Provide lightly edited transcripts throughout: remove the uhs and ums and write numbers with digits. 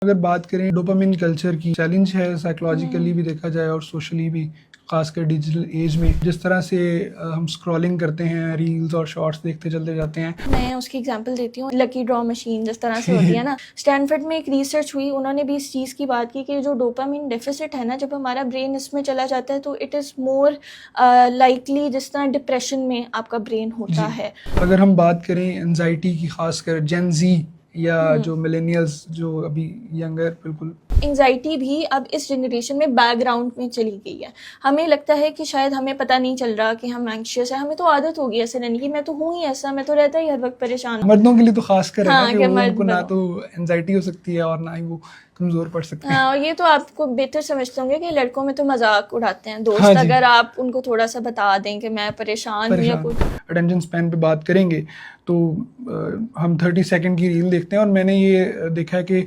अगर बात करें डोपामिन कल्चर की, चैलेंज है साइकोलॉजिकली भी देखा जाए और सोशली भी, खासकर डिजिटल एज में जिस तरह से हम स्क्रॉलिंग करते हैं, रील्स और शॉर्ट्स देखते चलते जाते हैं। मैं उसकी एग्जांपल देती हूँ, लकी ड्रॉ मशीन जिस तरह से होती है ना। स्टैनफोर्ड में एक रिसर्च हुई, उन्होंने भी इस चीज़ की बात की कि जो डोपामिन डेफिसिट है ना, जब हमारा ब्रेन इसमें चला जाता है तो इट इज़ मोर लाइकली जिस तरह डिप्रेशन में आपका ब्रेन होता है। अगर हम बात करें एंजाइटी की, खासकर जेन जी या जो मिलेनियल्स जो अभी यंगर, बिल्कुल एंजाइटी भी अब इस जनरेशन में बैकग्राउंड में चली गई है। हमें लगता है कि शायद हमें पता नहीं चल रहा कि हम एंग्शियस है, हमें तो आदत हो गई ऐसे रहने की, मैं तो हूँ ही ऐसा, मैं तो रहता ही हर वक्त परेशान। मर्दों के लिए तो खास कर हाँ, है कि उनको ना तो एंजाइटी हो सकती है और ना ही वो कमजोर पड़ सकते हैं। हाँ, और ये तो आपको बेहतर समझते होंगे कि लड़कों में तो मजाक उड़ाते हैं दोस्त। हाँ, अगर आप उनको थोड़ा सा बता दें कि मैं परेशान हूँ या कुछ। अटेंशन स्पैन पे बात करेंगे तो हम 30 सेकंड की रील देखते हैं और मैंने ये देखा है कि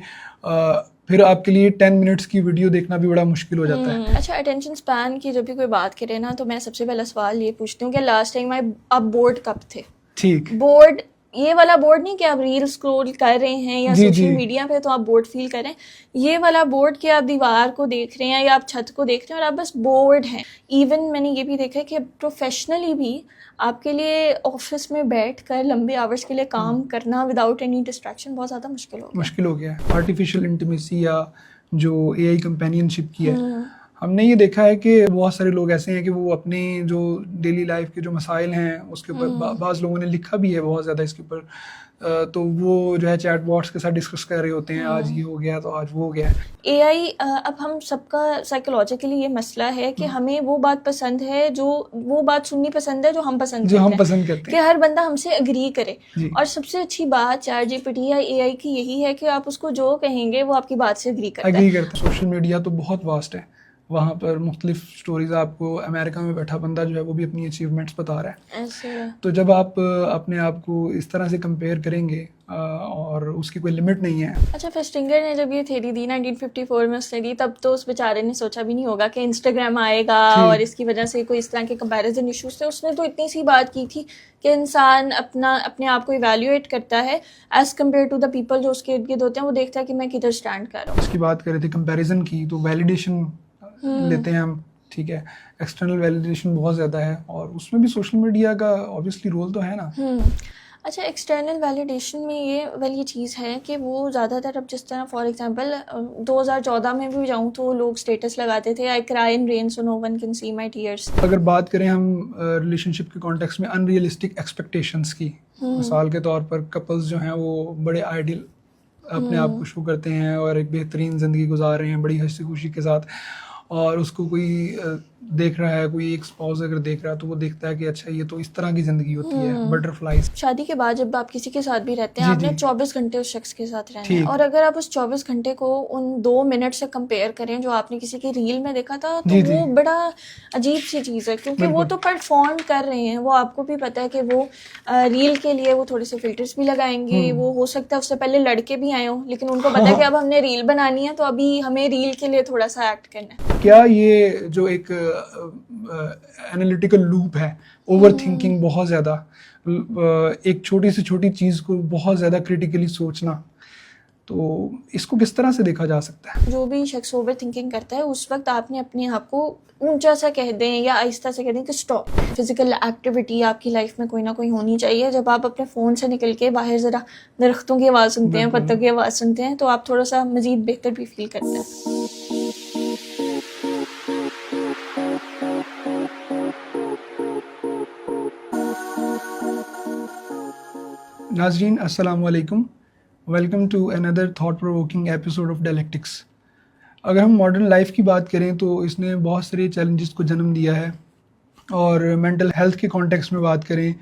फिर आपके लिए 10 मिनट्स की वीडियो देखना भी बड़ा मुश्किल हो जाता है। अच्छा, अटेंशन स्पैन की जब भी कोई बात करे ना, तो मैं सबसे पहला सवाल ये पूछती हूँ कि लास्ट टाइम आप बोर्ड कब थे? ठीक, बोर्ड ये वाला बोर्ड नहीं कि आप रील स्क्रॉल कर रहे हैं या सोशल मीडिया पे तो आप बोर्ड फील करें। ये वाला बोर्ड कि आप दीवार को देख रहे हैं या आप छत को देख रहे हैं और आप बस बोर्ड हैं। इवन मैंने ये भी देखा है कि प्रोफेशनली भी आपके लिए ऑफिस में बैठ कर लंबे आवर्स के लिए काम करना विदाउट एनी डिस्ट्रैक्शन बहुत ज़्यादा मुश्किल हो गया। आर्टिफिशियल इंटीमेसी या जो एआई कंपेनियनशिप की है, हमने ये देखा है कि बहुत सारे लोग ऐसे हैं कि वो अपने जो डेली लाइफ के जो मसाइल हैं उसके ऊपर बाज़ लोगों ने लिखा भी है बहुत ज़्यादा इसके ऊपर, तो वो जो है चैट बॉट्स के साथ डिस्कस कर रहे होते हैं, आज ये हो गया तो आज वो हो गया। एआई अब हम सबका साइकोलॉजिकली ये मसला है कि हमें वो बात पसंद है, जो वो बात सुननी पसंद है जो हम पसंद करते हैं कि हर बंदा हमसे एग्री करे। और सबसे अच्छी बात चैट जीपीटी या एआई की यही है कि आप उसको जो कहेंगे वो आपकी बात से एग्री करता है। सोशल मीडिया तो बहुत वास्ट है, वहाँ पर मुख्तलिफ स्टोरीज, आपको अमेरिका में बैठा बंदा जो है वो भी अपनी अचीवमेंट्स बता रहा है ऐसे। तो जब आप अपने आप को इस तरह से कंपेयर करेंगे और उसकी कोई लिमिट नहीं है। अच्छा, फेस्टिंगर ने जब ये थ्योरी दी 1954 में उसने दी, तब तो उस बेचारे ने सोचा भी नहीं होगा कि इंस्टाग्राम आएगा और इसकी वजह से कोई इस तरह के कंपैरिजन इश्यूज थे। उसने तो इतनी सी बात की थी कि इंसान अपने आप को इवैल्यूएट करता है as compared to the people जो उसके इर्द गिर्द होते हैं। वो देखता है कि मैं किधर स्टैंड कर रहा हूँ। उसकी बात कर रहे थे कंपैरिजन की, तो वैलिडेशन लेते हैं हम, ठीक है, एक्सटर्नल वैलिडेशन बहुत ज़्यादा है और उसमें भी सोशल मीडिया का ऑब्वियसली रोल तो है ना। अच्छा, एक्सटर्नल वैलिडेशन में ये वाली चीज़ है कि वो ज़्यादातर अब जिस तरह फॉर एग्जांपल 2014 में भी जाऊँ तो लोग स्टेटस लगाते थे, I cry in rain so no one can see my tears. अगर बात करें हम रिलेशनशिप के कॉन्टेक्स्ट में अनरियलिस्टिक एक्सपेक्टेशंस की, मिसाल के तौर पर कपल्स जो हैं वो बड़े आइडियल अपने आप को शो करते हैं और एक बेहतरीन ज़िंदगी गुजार रहे हैं बड़ी हंसी खुशी के साथ, और उसको कोई देख रहा है, कोई एक स्पाउस अगर देख रहा है तो वो देखता है कि अच्छा ये तो इस तरह की ज़िंदगी होती है, बटरफ्लाइज। शादी के बाद जब आप किसी के साथ भी रहते हैं, आपने 24 घंटे उस शख्स के साथ रहना है, और अगर आप उस 24 घंटे को उन 2 मिनट से कंपेयर करें जो आपने किसी की रील में देखा था, तो वो बड़ा अजीब सी चीज़ है, क्योंकि वो तो परफॉर्म कर रहे हैं। वो आपको भी पता है कि वो रील के लिए वो थोड़े से फिल्टर्स भी लगाएंगे, वो हो सकता है उससे पहले लड़के भी आए हों, लेकिन उनको पता है कि अब हमने रील बनानी है तो अभी हमें रील के लिए थोड़ा सा एक्ट करना है। क्या ये जो एक एनालिटिकल लूप है, ओवर थिंकिंग, बहुत ज़्यादा एक छोटी से छोटी चीज़ को बहुत ज़्यादा क्रिटिकली सोचना, तो इसको किस तरह से देखा जा सकता है? जो भी शख्स ओवर थिंकिंग करता है उस वक्त आपने अपने आप को ऊंचा सा कह दें या आहिस्ता से कह दें कि स्टॉप। फिजिकल एक्टिविटी आपकी लाइफ में कोई ना कोई होनी चाहिए। जब आप अपने फ़ोन से निकल के बाहर ज़रा दरख्तों की आवाज़ सुनते हैं, पत्तों की आवाज़ सुनते हैं, तो आप थोड़ा सा मज़ीद बेहतर भी फील करते हैं। नाज़रीन अस्सलाम वालेकुम, welcome to another thought provoking episode of dialectics. अगर हम मॉडर्न लाइफ की बात करें तो इसने बहुत सारे चैलेंजेस को जन्म दिया है, और मेंटल हेल्थ के कॉन्टेक्स्ट में बात करें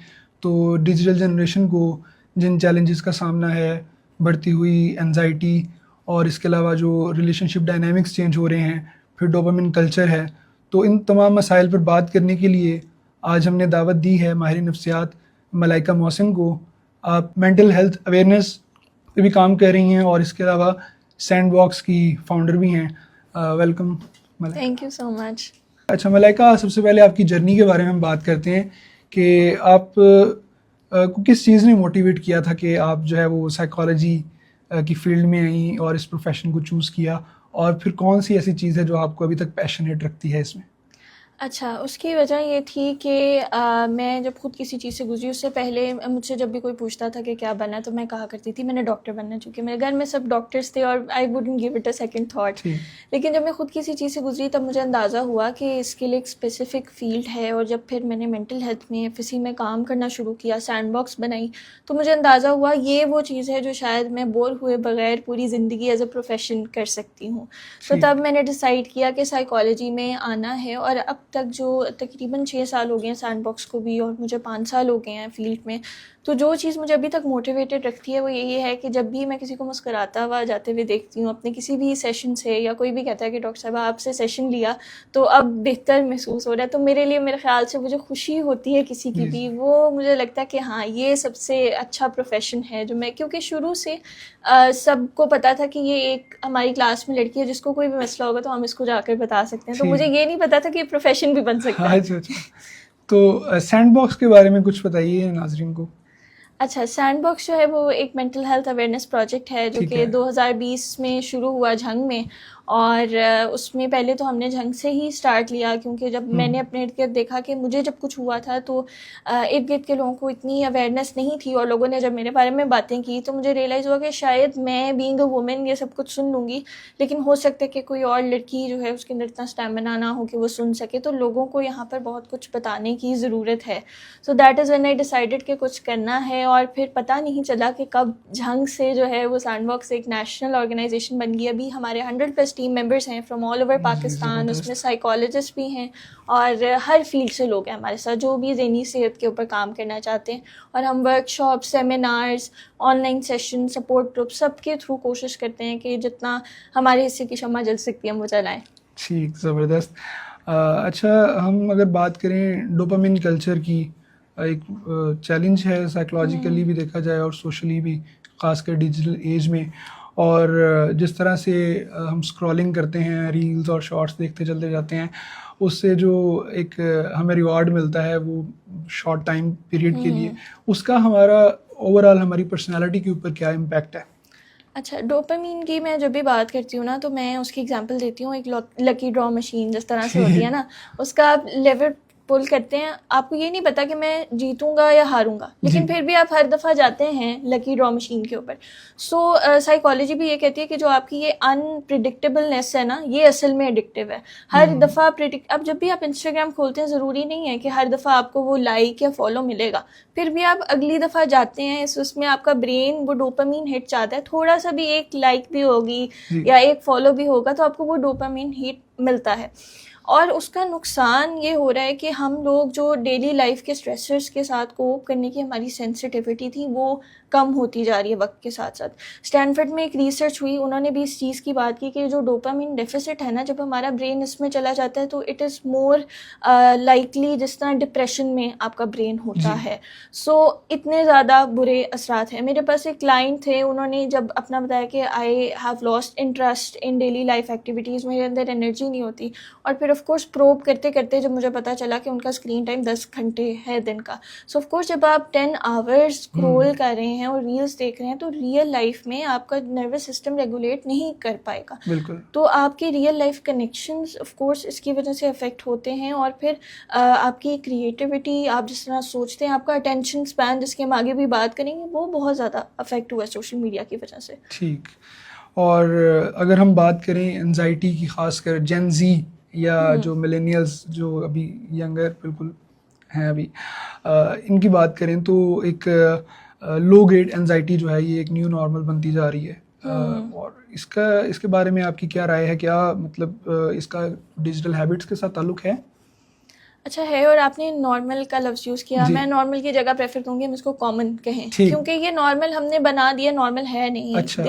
तो डिजिटल जनरेशन को जिन चैलेंजेस का सामना है, बढ़ती हुई एंजाइटी और इसके अलावा जो रिलेशनशिप डायनामिक्स चेंज हो रहे हैं, फिर डोपामिन कल्चर है, तो इन तमाम मसाइल पर बात करने के लिए आज हमने दावत दी है माहिर नफ्सियात मलाइका मोहसिन को। आप मेंटल हेल्थ अवेयरनेस पे भी काम कर रही हैं और इसके अलावा सैंडबॉक्स की फाउंडर भी हैं। Welcome Malaika. Thank you so much. अच्छा मलाइका, सबसे पहले आपकी जर्नी के बारे में हम बात करते हैं कि आप को किस चीज़ ने मोटिवेट किया था कि आप जो है वो साइकोलॉजी की फील्ड में आई और इस प्रोफेशन को चूज़ किया, और फिर कौन सी ऐसी चीज़ है जो आपको अभी तक पैशनेट रखती है इसमें? अच्छा, उसकी वजह ये थी कि मैं जब खुद किसी चीज़ से गुजरी उससे पहले मुझसे जब भी कोई पूछता था कि क्या बनना है तो मैं कहा करती थी मैंने डॉक्टर बनना है, क्योंकि मेरे घर में सब डॉक्टर्स थे और I wouldn't give it a second thought. लेकिन जब मैं खुद किसी चीज़ से गुजरी तब मुझे अंदाज़ा हुआ कि इसके लिए एक स्पेसिफ़िक फ़ील्ड है, और जब फिर मैंने मेंटल हेल्थ में एफएसी में काम करना शुरू किया, सैंडबॉक्स बनाई, तो मुझे अंदाज़ा हुआ ये वो चीज़ है जो शायद मैं बोर हुए बगैर पूरी ज़िंदगी एज अ प्रोफेशन कर सकती हूँ। तो तब मैंने डिसाइड किया कि साइकोलॉजी में आना है, और अब तक जो तकरीबन 6 साल हो गए हैं सैंडबॉक्स को भी, और मुझे 5 साल हो गए हैं फील्ड में। तो जो चीज़ मुझे अभी तक मोटिवेटेड रखती है वो यही है कि जब भी मैं किसी को मुस्कुराता हुआ जाते हुए देखती हूँ अपने किसी भी सेशन से, या कोई भी कहता है कि डॉक्टर साहब आपसे सेशन लिया तो अब बेहतर महसूस हो रहा है, तो मेरे लिए मेरे ख्याल से वो जो खुशी होती है किसी की भी, वो मुझे लगता है कि हाँ ये सबसे अच्छा प्रोफेशन है जो मैं, क्योंकि शुरू से सबको पता था कि ये एक हमारी क्लास में लड़की है जिसको कोई भी मसला होगा तो हम इसको जाकर बता सकते हैं, तो मुझे ये नहीं पता था कि ये प्रोफेशन भी बन सकता है। अच्छा। तो सैंडबॉक्स के बारे में कुछ बताइए नाजरीन को। अच्छा, सैंडबॉक्स जो है वो एक मेंटल हेल्थ अवेयरनेस प्रोजेक्ट है जो कि 2020 में शुरू हुआ झंग में, और उसमें पहले तो हमने झंग से ही स्टार्ट लिया, क्योंकि जब मैंने अपने इर्द गिर्द देखा कि मुझे जब कुछ हुआ था तो इर्द गिर्द के लोगों को इतनी अवेयरनेस नहीं थी, और लोगों ने जब मेरे बारे में बातें की तो मुझे रियलाइज़ हुआ कि शायद मैं बीइंग अ वुमेन ये सब कुछ सुन लूँगी, लेकिन हो सकता है कि कोई और लड़की जो है उसके अंदर इतना स्टैमिना ना हो कि वो सुन सके, तो लोगों को यहाँ पर बहुत कुछ बताने की ज़रूरत है। So that is when I decided कि कुछ करना है, और फिर पता नहीं चला कि कब झंग से जो है वो सैंडबॉक्स एक नेशनल ऑर्गेनाइजेशन बन गई। अभी हमारे 100+ टीम मेंबर्स हैं फ्रॉम ऑल ओवर पाकिस्तान, उसमें साइकोलॉजिस्ट भी हैं और हर फील्ड से लोग हैं हमारे साथ जो भी ज़हनी सेहत के ऊपर काम करना चाहते हैं, और हम workshop, seminars, online session, support group सबके थ्रू कोशिश करते हैं कि जितना हमारे हिस्से की शम्मा जल सकती है हम वो जलाएं। ठीक, ज़बरदस्त। अच्छा, हम अगर बात करें डोपामिन कल्चर की, एक चैलेंज है साइकोलॉजिकली भी देखा जाए और सोशली भी, ख़ासकर डिजिटल एज में। और जिस तरह से हम स्क्रॉलिंग करते हैं, रील्स और शॉर्ट्स देखते चलते जाते हैं, उससे जो एक हमें रिवॉर्ड मिलता है वो शॉर्ट टाइम पीरियड के लिए, उसका हमारा ओवरऑल हमारी पर्सनालिटी के ऊपर क्या इम्पैक्ट है? अच्छा, डोपामीन की मैं जब भी बात करती हूँ ना तो मैं उसकी एग्जांपल देती हूँ एक लकी ड्रॉ मशीन जिस तरह से होती है ना, उसका आप लेवर पुल करते हैं, आपको ये नहीं पता कि मैं जीतूंगा या हारूंगा, लेकिन फिर भी आप हर दफ़ा जाते हैं लकी ड्रॉ मशीन के ऊपर। सो साइकोलॉजी भी ये कहती है कि जो आपकी ये अनप्रिडिक्टेबलनेस है ना, ये असल में एडिक्टिव है। हर दफ़ा अब जब भी आप इंस्टाग्राम खोलते हैं ज़रूरी नहीं है कि हर दफ़ा आपको वो लाइक या फॉलो मिलेगा, फिर भी आप अगली दफ़ा जाते हैं, उसमें आपका ब्रेन वो डोपामीन हिट चाहता है, थोड़ा सा भी एक लाइक भी होगी या एक फॉलो भी होगा तो आपको वो डोपामीन हिट मिलता है। और उसका नुकसान ये हो रहा है कि हम लोग जो डेली लाइफ के स्ट्रेसर्स के साथ कोप करने की हमारी सेंसिटिविटी थी वो कम होती जा रही है वक्त के साथ साथ। स्टैनफोर्ड में एक रिसर्च हुई, उन्होंने भी इस चीज़ की बात की कि जो डोपामिन डेफिसिट है ना, जब हमारा ब्रेन इसमें चला जाता है तो इट इज़ मोर लाइकली जिस तरह डिप्रेशन में आपका ब्रेन होता है। सो इतने ज़्यादा बुरे असरात हैं। मेरे पास एक क्लाइंट थे, उन्होंने जब अपना बताया कि I have lost interest in daily life activities, मेरे अंदर एनर्जी नहीं होती, और फिर ऑफ कोर्स प्रोब करते करते जब मुझे पता चला कि उनका स्क्रीन टाइम 10 घंटे है दिन का। सो ऑफ कोर्स जब आप 10 आवर्स स्क्रॉल कर रहे हैं और रील्स देख रहे हैं तो रियल लाइफ में आपका नर्वस सिस्टम रेगुलेट नहीं कर पाएगा, तो आपके real life connections of course इसकी वजह से अफेक्ट होते हैं, और फिर आपकी क्रिएटिविटी, आप जिस तरह सोचते हैं, आपका अटेंशन स्पैन जिसकी हम आगे भी बात करेंगे, वो बहुत ज़्यादा अफेक्ट हुआ है सोशल मीडिया की वजह से। ठीक। और अगर हम बात करें एंजाइटी की, खासकर जेन जी या जो मिलेनियल्स जो अभी यंगर बिल्कुल हैं अभी, इनकी बात करें तो एक लो ग्रेड एंजाइटी जो है ये एक न्यू नॉर्मल बनती जा रही है। और इसके बारे में आपकी क्या राय है? क्या मतलब इसका डिजिटल हैबिट्स के साथ ताल्लुक है? अच्छा है, और आपने नॉर्मल का लफ्ज़ यूज़ किया, मैं नॉर्मल की जगह प्रेफर करूँगी हम इसको कॉमन कहें, क्योंकि ये नॉर्मल हमने बना दिया, नॉर्मल है नहीं। अच्छा।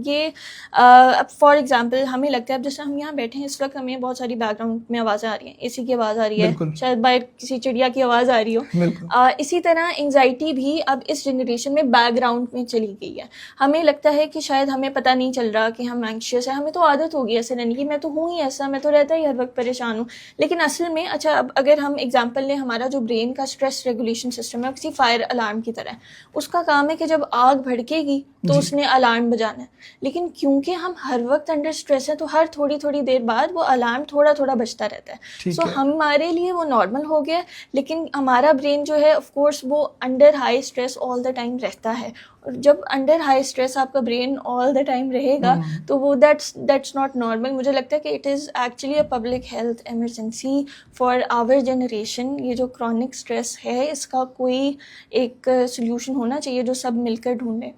ये अब फॉर एग्जांपल हमें लगता है, अब जैसे हम यहाँ बैठे हैं इस वक्त हमें बहुत सारी बैकग्राउंड में आवाज़ें आ रही हैं, एसी की आवाज़ आ रही है, शायद बाहर किसी चिड़िया की आवाज़ आ रही हो। इसी तरह एंग्जाइटी भी अब इस जनरेशन में बैकग्राउंड में चली गई है। हमें लगता है कि शायद हमें पता नहीं चल रहा कि हम एंग्शियस है, हमें तो आदत हो गई ऐसे रहने की, मैं तो हूँ ही ऐसा, मैं तो रहता ही हर वक्त परेशान हूँ, लेकिन असल में अच्छा अब अगर हम एग्जांपल लें, हमारा जो ब्रेन का स्ट्रेस रेगुलेशन सिस्टम है किसी फायर अलार्म की तरह है, उसका काम है कि जब आग भड़केगी तो उसने अलार्म बजाना है। लेकिन क्योंकि हम हर वक्त अंडर स्ट्रेस है तो हर थोड़ी थोड़ी देर बाद वो अलार्म थोड़ा थोड़ा बजता रहता है। सो हमारे लिए वो नॉर्मल हो गया, लेकिन हमारा ब्रेन जो है ऑफ कोर्स वो under high stress all the time रहता है। और जब अंडर हाई स्ट्रेस आपका ब्रेन ऑल द टाइम रहेगा तो वो दैट्स नॉट नॉर्मल। मुझे लगता है कि it is actually a public health emergency for our generation. ये जो क्रॉनिक स्ट्रेस है इसका कोई एक सोल्यूशन होना चाहिए जो सब मिलकर ढूंढें।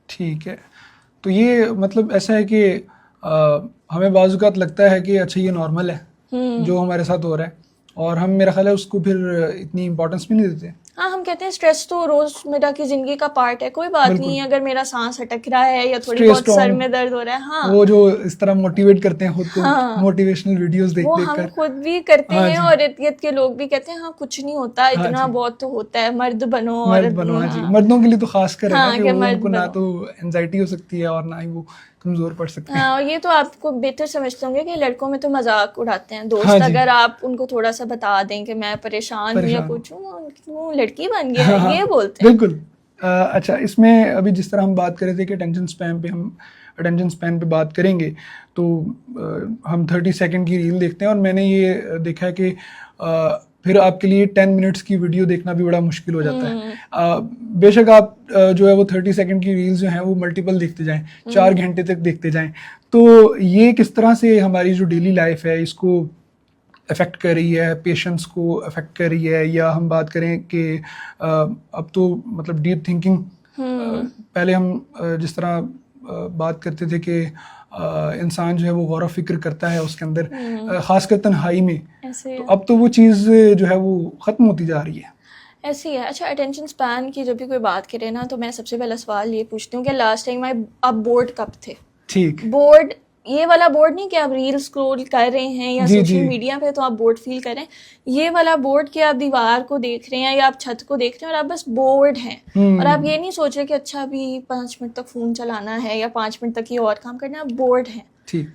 ठीक है, तो ये मतलब ऐसा है कि हमें बाज़-औक़ात लगता है कि अच्छा ये नॉर्मल है जो हमारे साथ हो रहा है, और हम मेरा ख्याल है उसको फिर इतनी इम्पोर्टेंस भी नहीं देते। हाँ, हम कहते हैं स्ट्रेस तो रोजमर्रा की जिंदगी का पार्ट है, कोई बात नहीं है अगर मेरा सांस अटक रहा है या थोड़ी बहुत सर में दर्द हो रहा है। हाँ, वो जो इस तरह मोटिवेट करते हैं खुद को, मोटिवेशनल वीडियोस देख देख कर, हम खुद भी करते हैं और इर्द-गिर्द के लोग भी कहते हैं हाँ कुछ नहीं होता, इतना बहुत तो होता है, मर्द बनो। हाँ जी, मर्दों के लिए तो खास कर है कि उनको ना तो एंजाइटी हो सकती है और ना ही वो कमजोर पड़ सकते हैं। हाँ, और ये तो आपको बेहतर समझते होंगे कि लड़कों में तो मजाक उड़ाते हैं दोस्त, अगर आप उनको थोड़ा सा बता दें कि मैं परेशान हूँ या कुछ हूँ, तू लड़की बन गया है, ये बोलते हैं। बिल्कुल। अच्छा, इसमें अभी जिस तरह हम बात कर रहे थे कि अटेंशन स्पैन पे बात करेंगे, तो हम 30 सेकंड की रील देखते हैं और मैंने ये देखा है कि फिर आपके लिए 10 मिनट्स की वीडियो देखना भी बड़ा मुश्किल हो जाता है। बेशक आप जो है वो 30 सेकंड की रील्स जो हैं वो मल्टीपल देखते जाएं, 4 घंटे तक देखते जाएं, तो ये किस तरह से हमारी जो डेली लाइफ है इसको अफेक्ट कर रही है, पेशेंस को अफेक्ट कर रही है, या हम बात करें कि अब तो मतलब डीप थिंकिंग, पहले हम जिस तरह बात करते थे कि इंसान जो है वो गौर फिक्र करता है उसके अंदर, खासकर तन्हाई में, तो अब तो वो चीज़ जो है वो ख़त्म होती जा रही है। ऐसी है। अच्छा, अटेंशन स्पैन की जब भी कोई बात करे ना तो मैं सबसे पहला सवाल ये पूछती हूँ कि लास्ट टाइम आप बोर्ड कब थे? ठीक, बोर्ड ये वाला बोर्ड नहीं कि आप रील स्क्रॉल कर रहे हैं या सोशल मीडिया पे तो आप बोर्ड फील कर रहे हैं, ये वाला बोर्ड कि आप दीवार को देख रहे हैं या आप छत को देख रहे हैं और आप बस बोर्ड हैं और आप ये नहीं सोच रहे कि अच्छा अभी 5 मिनट तक फोन चलाना है या 5 मिनट तक ये और काम करना है, आप बोर्ड हैं। ठीक।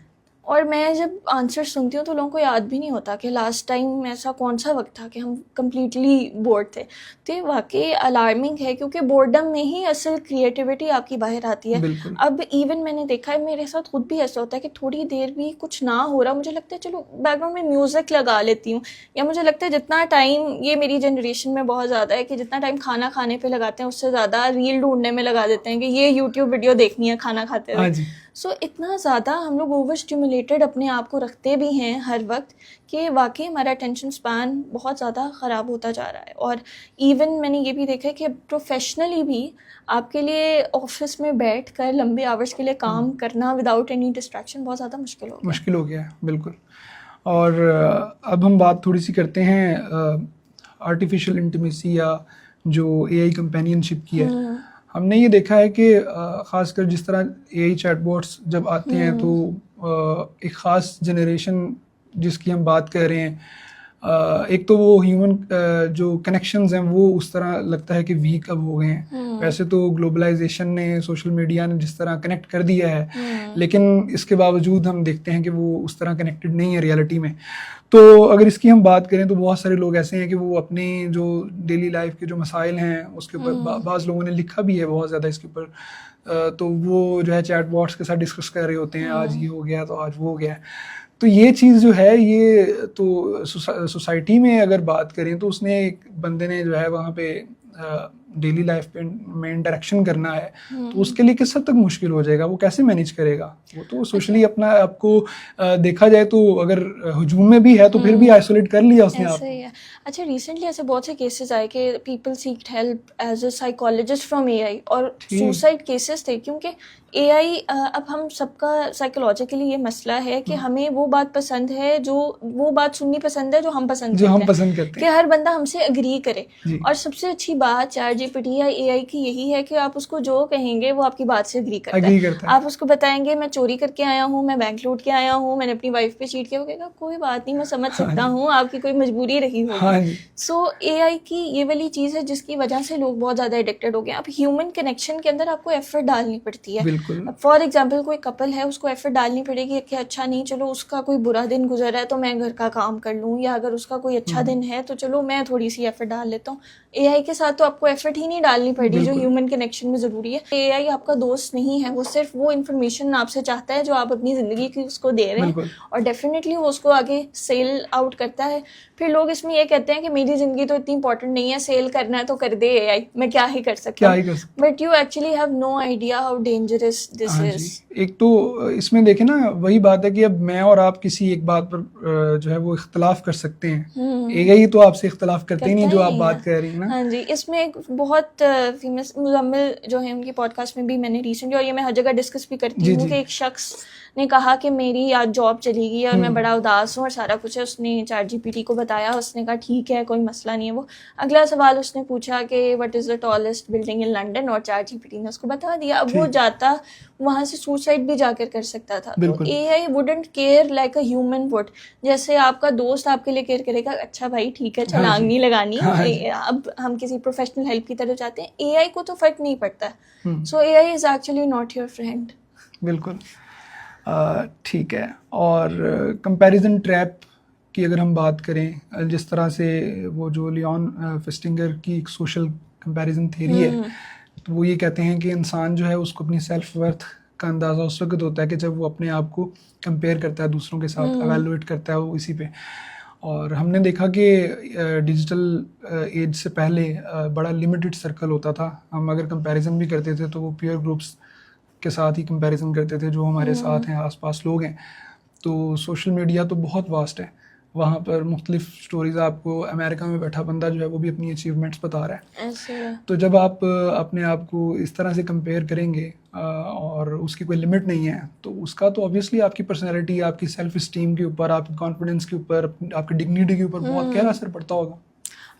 और मैं जब आंसर सुनती हूँ तो लोगों को याद भी नहीं होता कि लास्ट टाइम ऐसा कौन सा वक्त था कि हम कम्प्लीटली बोर्ड थे। तो ये वाकई अलार्मिंग है क्योंकि बोर्डम में ही असल क्रिएटिविटी आपकी बाहर आती है। अब इवन मैंने देखा है, मेरे साथ खुद भी ऐसा होता है कि थोड़ी देर भी कुछ ना हो रहा, मुझे लगता है चलो बैकग्राउंड में म्यूज़िक लगा लेती हूँ, या मुझे लगता है जितना टाइम, ये मेरी जनरेशन में बहुत ज़्यादा है कि जितना टाइम खाना खाने पर लगाते हैं उससे ज़्यादा रील ढूंढने में लगा देते हैं कि ये यूट्यूब वीडियो देखनी है खाना खाते हुए। सो इतना ज़्यादा हम लोग ओवर स्टिमुलेटेड अपने आप को रखते भी हैं हर वक्त कि वाकई हमारा अटेंशन स्पैन बहुत ज़्यादा ख़राब होता जा रहा है। और इवन मैंने ये भी देखा है कि प्रोफेशनली भी आपके लिए ऑफिस में बैठ कर लंबे आवर्स के लिए काम करना विदाउट एनी डिस्ट्रैक्शन बहुत ज़्यादा मुश्किल हो गया है। बिल्कुल। और अब हम बात थोड़ी सी करते हैं आर्टिफिशियल इंटीमेसी या जो AI कंपेनियनशिप की है। हमने ये देखा है कि ख़ासकर जिस तरह AI चैटबॉट्स जब आते हैं तो एक ख़ास जनरेशन जिसकी हम बात कर रहे हैं, एक तो वो ह्यूमन जो कनेक्शंस हैं वो उस तरह लगता है कि वीक अब हो गए हैं। वैसे तो ग्लोबलाइजेशन ने, सोशल मीडिया ने जिस तरह कनेक्ट कर दिया है, लेकिन इसके बावजूद हम देखते हैं कि वो उस तरह कनेक्टेड नहीं है रियलिटी में। तो अगर इसकी हम बात करें तो बहुत सारे लोग ऐसे हैं कि वो अपने जो डेली लाइफ के जो मसाइल हैं उसके ऊपर बाज़ लोगों ने लिखा भी है बहुत ज़्यादा इसके ऊपर, तो वो जो है चैट बॉट्स के साथ डिस्कस कर रहे होते हैं, आज ये हो गया तो आज वो हो गया। तो ये चीज़ जो है ये तो सोसाइटी में अगर बात करें तो उसने एक बंदे ने जो है वहाँ पे डेली लाइफ पे में इंटरेक्शन करना है तो उसके लिए किस हद तक मुश्किल हो जाएगा, वो कैसे मैनेज करेगा? वो तो सोशली अपना आपको देखा जाए तो अगर हुजूम में भी है तो फिर भी आइसोलेट कर लिया उसने आप। अच्छा, रिसेंटली ऐसे बहुत से केसेस आए कि people seeked help as a psychologist from AI और सुसाइड केसेस थे क्योंकि AI, अब हम सबका साइकोलॉजिकली ये मसला है कि हमें वो बात पसंद है, जो वो बात सुननी पसंद है जो हम पसंद करते हैं कि हर बंदा हमसे एग्री करे। और सबसे अच्छी बात चैट जीपीटी या एआई की यही है कि आप उसको जो कहेंगे वो आपकी बात से एग्री करता है। आप उसको बताएंगे मैं चोरी करके आया हूँ, मैं बैंक लूट के आया हूँ, मैंने अपनी वाइफ पे चीट किया, वो कहेगा कोई बात नहीं, मैं समझ सकता हूँ, आपकी कोई मजबूरी रही होगी। सो एआई की ये वाली चीज़ है जिसकी वजह से लोग बहुत ज़्यादा एडिक्टेड हो गए। अब ह्यूमन कनेक्शन के अंदर आपको एफर्ट डालनी पड़ती है। फॉर एग्जाम्पल कोई कपल है, उसको एफर्ट डालनी पड़ेगी कि अच्छा नहीं चलो उसका कोई बुरा दिन गुजर है तो मैं घर का काम कर लूँ, या अगर उसका कोई अच्छा दिन है तो चलो मैं थोड़ी सी एफर्ट डाल लेता हूँ। एआई के साथ तो आपको एफर्ट ही नहीं डालनी पड़ेगी जो ह्यूमन कनेक्शन में ज़रूरी है। एआई आपका दोस्त नहीं है, वो सिर्फ वो इन्फॉर्मेशन आपसे चाहता है जो आप अपनी ज़िंदगी की उसको दे रहे हैं, और डेफिनेटली वो उसको आगे सेल आउट करता है। फिर लोग इसमें ये कहते हैं कि मेरी ज़िंदगी तो इतनी इंपॉर्टेंट नहीं है, सेल करना है तो कर दे एआई, मैं क्या ही कर सकता हूँ। But you actually have no idea how dangerous this is. एक तो इसमें देखें ना, वही बात है कि अब मैं और आप किसी एक बात पर जो है वो इख्तलाफ कर सकते हैं, एआई तो आपसे इख्तलाफ करते ही नहीं जो आप बात कर रही हैं ना। हाँ जी, इसमें एक बहुत फेमस मुजम्मिल जो है उनकी पॉडकास्ट में भी मैंने रिसेंटली, और ये मैं हर जगह डिस्कस भी करती हूँ, कि एक शख्स ने कहा कि मेरी आज जॉब चली गई और मैं बड़ा उदास हूँ और सारा कुछ है। उसने चैट जीपीटी को बताया, उसने कहा ठीक है कोई मसला नहीं है। वो अगला सवाल उसने पूछा कि what is the tallest building in London, और चैट जीपीटी ने उसको बता दिया। अब वो जाता वहाँ से सुसाइड भी जाकर कर सकता था। तो AI wouldn't care like a human would. जैसे आपका दोस्त आपके लिए केयर करेगा, अच्छा भाई ठीक है छलांग नहीं लगानी, अब हम किसी प्रोफेशनल हेल्प की तरफ जाते हैं, एआई को तो फर्क नहीं पड़ता। सो AI is actually not your friend. बिल्कुल ठीक है। और कंपैरिजन ट्रैप की अगर हम बात करें, जिस तरह से वो जो लियोन फेस्टिंगर की एक सोशल कंपैरिजन थ्योरी है, तो वो ये कहते हैं कि इंसान जो है उसको अपनी सेल्फ वर्थ का अंदाज़ा उस वक्त होता है कि जब वो अपने आप को कंपेयर करता है दूसरों के साथ, एवेलुएट करता है वो इसी पे। और हमने देखा कि डिजिटल एज से पहले बड़ा लिमिटेड सर्कल होता था। हम अगर कंपैरिजन भी करते थे तो वो पीयर ग्रुप्स के साथ ही कंपैरिजन करते थे जो हमारे साथ हैं, आसपास लोग हैं। तो सोशल मीडिया तो बहुत वास्ट है, वहाँ पर मुख्तलिफ स्टोरीज आपको, अमेरिका में बैठा बंदा जो है वो भी अपनी अचीवमेंट्स बता रहा है। ऐसे तो जब आप अपने आप को इस तरह से कंपेयर करेंगे और उसकी कोई लिमिट नहीं है, तो उसका तो ऑब्वियसली आपकी पर्सनैलिटी, आपकी सेल्फ इस्टीम के ऊपर, आपकी कॉन्फिडेंस के ऊपर, आपकी डिग्निटी के ऊपर बहुत गहरा असर पड़ता होगा।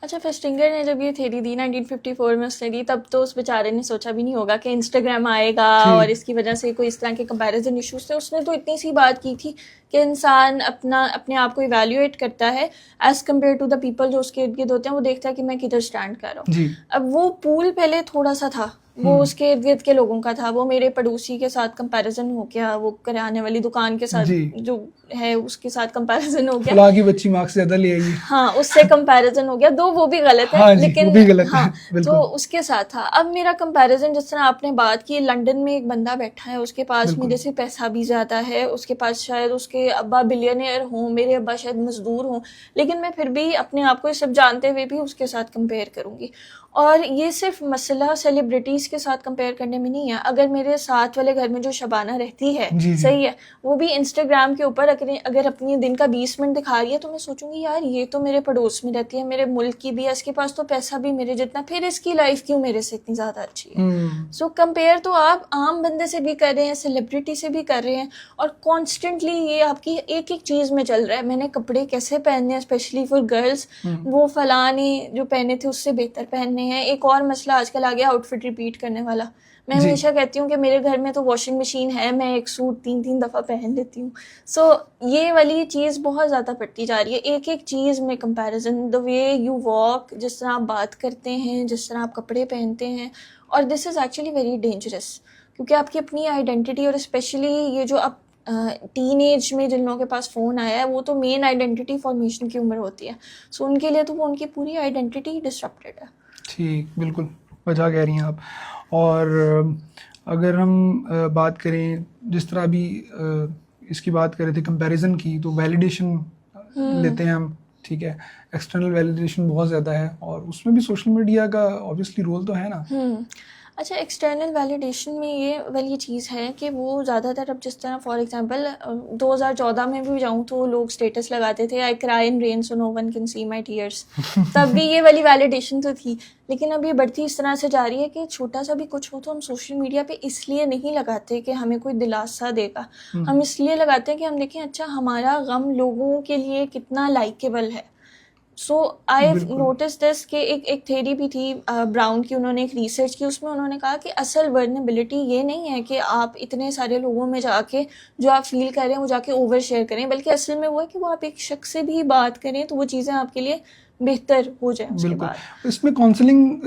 अच्छा, फेस्टिंगर ने जब ये थ्योरी दी 1954 में उसने दी, तब तो उस बेचारे ने सोचा भी नहीं होगा कि इंस्टाग्राम आएगा और इसकी वजह से कोई इस तरह के कंपैरिजन इश्यूज थे। उसने तो इतनी सी बात की थी कि इंसान अपने आप को इवैल्यूएट करता है as compared to the people जो उसके इर्द गिर्द होते हैं। वो देखता है कि मैं किधर स्टैंड कर रहा हूँ। अब वो पूल पहले थोड़ा सा था, वो उसके इर्द गिर्द के लोगों का था, वो मेरे पड़ोसी के साथ कंपैरिजन हो गया, वो किराने वाली दुकान के साथ जो है उसके साथ कंपैरिजन हो गया, फलां की बच्ची मार्क्स ज्यादा ले आई, हाँ उससे कंपैरिजन हो गया। दो वो भी गलत है, हाँ लेकिन वो भी गलत हाँ है, तो उसके साथ था। अब मेरा कंपैरिजन, जिस तरह आपने बात की, लंदन में एक बंदा बैठा है, उसके पास मेरे से पैसा भी ज्यादा है, उसके पास शायद उसके अब्बा बिलियनियर हों, मेरे अब्बा शायद मजदूर हों, लेकिन मैं फिर भी अपने आप को ये सब जानते हुए भी उसके साथ कंपेयर करूंगी। और ये सिर्फ मसला सेलिब्रिटीज के साथ कंपेयर करने में नहीं है। अगर मेरे साथ वाले घर में जो शबाना रहती है, सही है, वो भी इंस्टाग्राम के ऊपर अगर अपनी दिन का 20 मिनट दिखा रही है, तो मैं सोचूंगी यार ये तो मेरे पड़ोस में रहती है, मेरे मुल्क की भी है, इसके पास तो पैसा भी मेरे जितना, फिर इसकी लाइफ क्यों मेरे से इतनी ज्यादा अच्छी है। सो कंपेयर तो आप आम बंदे से भी कर रहे हैं, सेलिब्रिटी से भी कर रहे हैं, और कॉन्स्टेंटली ये आपकी एक एक चीज में चल रहा है। मैंने कपड़े कैसे पहनने हैं, स्पेशली फॉर गर्ल्स, वो फलाने जो पहने थे उससे बेहतर पहनने हैं। एक और मसला आजकल आ गया आउटफिट रिपीट करने वाला। मैं हमेशा कहती हूँ कि मेरे घर में तो वॉशिंग मशीन है, मैं एक सूट 3-3 दफ़ा पहन लेती हूँ। सो ये वाली चीज़ बहुत ज़्यादा बढ़ती जा रही है, एक एक चीज़ में comparison, the way you walk, जिस तरह आप बात करते हैं, जिस तरह आप कपड़े पहनते हैं। और this is actually very dangerous, क्योंकि आपकी अपनी आइडेंटिटी, और स्पेशली ये जो आप टीन एज में जिन लोगों के पास फ़ोन आया है, वो तो मेन आइडेंटिटी फॉर्मेशन की उम्र होती है। सो उनके लिए तो वो उनकी पूरी आइडेंटिटी डिसरप्टेड है। ठीक, बिल्कुल वजह कह रही हैं आप। और अगर हम बात करें, जिस तरह अभी इसकी बात कर रहे थे कंपैरिजन की, तो वैलिडेशन लेते हैं हम, ठीक है, एक्सटर्नल वैलिडेशन बहुत ज़्यादा है, और उसमें भी सोशल मीडिया का ऑब्वियसली रोल तो है ना। अच्छा, एक्सटर्नल वैलिडेशन में ये वाली चीज़ है कि वो ज़्यादातर, अब जिस तरह फॉर एग्जांपल 2014 में भी जाऊँ तो लोग स्टेटस लगाते थे, I cry in rain so no one can see my tears, तब भी ये वाली वैलिडेशन तो थी। लेकिन अब ये बढ़ती इस तरह से जा रही है कि छोटा सा भी कुछ हो तो हम सोशल मीडिया पे इसलिए नहीं लगाते कि हमें कोई दिलासा देगा, हम इसलिए लगाते हैं कि हम देखें अच्छा हमारा गम लोगों के लिए कितना लाइकेबल है। सो आई हैव नोटिस दिस कि एक थ्योरी भी थी ब्राउन की, उन्होंने एक रिसर्च की, उसमें उन्होंने कहा कि असल वर्नेबिलिटी ये नहीं है कि आप इतने सारे लोगों में जाके जो आप फील कर रहे हैं वो जाके ओवर शेयर करें, बल्कि असल में वो है कि वो आप एक शख्स से भी बात करें तो वो चीज़ें आपके लिए बेहतर हो जाए उसके बाद। इसमें काउंसलिंग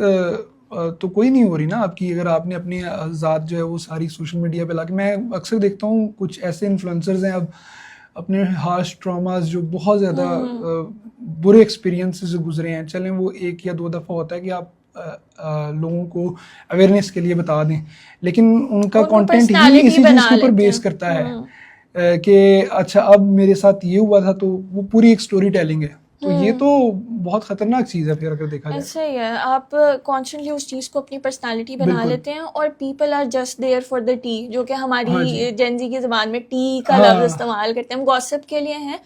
तो कोई नहीं हो रही ना आपकी, अगर आपने अपनी ज़ात जो है वो सारी सोशल मीडिया पे लाके। मैं अक्सर देखता हूँ कुछ ऐसे इन्फ्लुएंसर्स हैं अब अपने हार्श ट्रॉमास जो बहुत ज़्यादा बुरे एक्सपीरियंस से गुजरे हैं, चलें वो एक या दो दफ़ा होता है कि आप लोगों को अवेयरनेस के लिए बता दें, लेकिन उनका कंटेंट ही इसी चीज़ के ऊपर बेस करता है कि अच्छा अब मेरे साथ ये हुआ था, तो वो पूरी एक स्टोरी टेलिंग है। तो ये तो बहुत खतरनाक चीज़ है फिर अगर देखा जाए। ऐसा ही है, आप कॉन्स्टेंटली उस चीज़ को अपनी पर्सनालिटी बना लेते हैं और people are just there for the tea, जो कि हमारी जेनजी की ज़बान में टी का लफ्ज़ इस्तेमाल करते हैं, हम गॉसिप के लिए हैं।